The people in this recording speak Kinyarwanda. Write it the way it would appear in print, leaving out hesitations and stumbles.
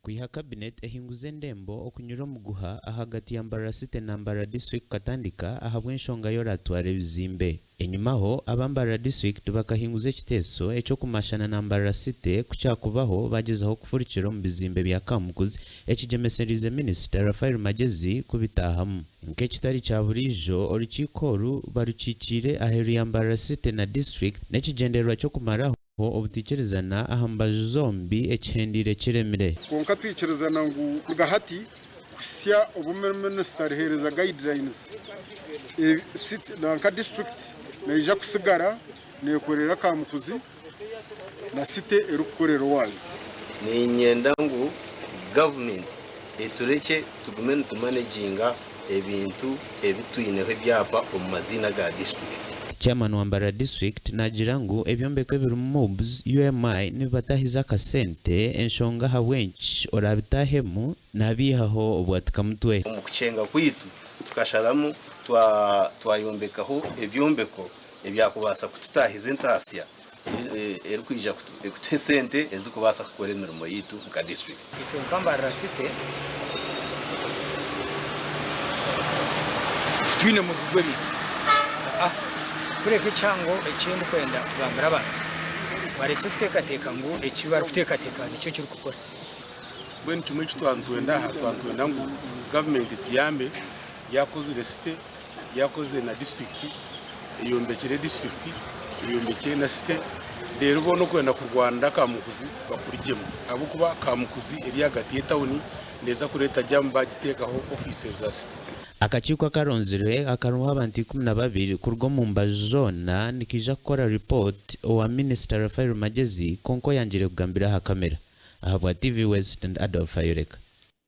Kuiha cabinet ehinguze endembo okunyura muguha ahagati ya Mbarara City na Mbarara District katandika ahabwe enshonga yoratwara ebizimbe. Enyumaho abambarara district bakahinguza ekiteeso ekyo kumashana na Mbarara City kucyakubaho bagezaho kufurikira mu bizimbe bya Kamukuzi ekigemeserize Minister Raphael Magezi kubitahamu. Nk'ekitari kya burijo orukiko oru barukikire aheru ya Mbarara City na District n'ekigendererwa cyo kumaraho obutikirizana ahambaje zombi ekihendire kiremire. Konka twikirizana ngu kugahati kusya obuminister hereza guidelines city na district naija kusigara nekorera Kamukuzi na city erukorera wayo. Ni nyenda ngu government etureke tugume tumanaginga ebintu ebitwineho byapa omu mazina ga district. Chairman wa Mbarara District nagira ngu ebyombeko biri mu mobs UMI nibatahiza akasente enshonga habwenki orabitahemu nabihaho obwatika mutwe. Mu kucenga kwitu tukasharamu twayombekaho ebyombeko ebyakubasa kututahiza entasya erikwija kutuhe sente ezikubasa kukora emirimo yitu mu district. Itwe Mbarara City twine mu rugwe bitu kureka cyango ekindi kwenda kugambira abantu baretse kutekateka ngo ekibara kutekateka nicyo kiri gukora. Bweni kimwe kitwantwenda ngu government tiyambe yakoze city yakoze na district iyombekere district iyombekere na city rero bono kwenda ku Rwanda Kamukuzi bakurikemo abo kuba Kamukuzi eri hagati y'etawuni neza kureta jamba gitekaho offices za city. Akakiiko akaronzire akaruha abantu 12 kurwo mu mbazona nikija gukora report owa Minister Raphael Magezi konko yangire kugambira ha kamera ahabwa TV West and Adolf Ayureka.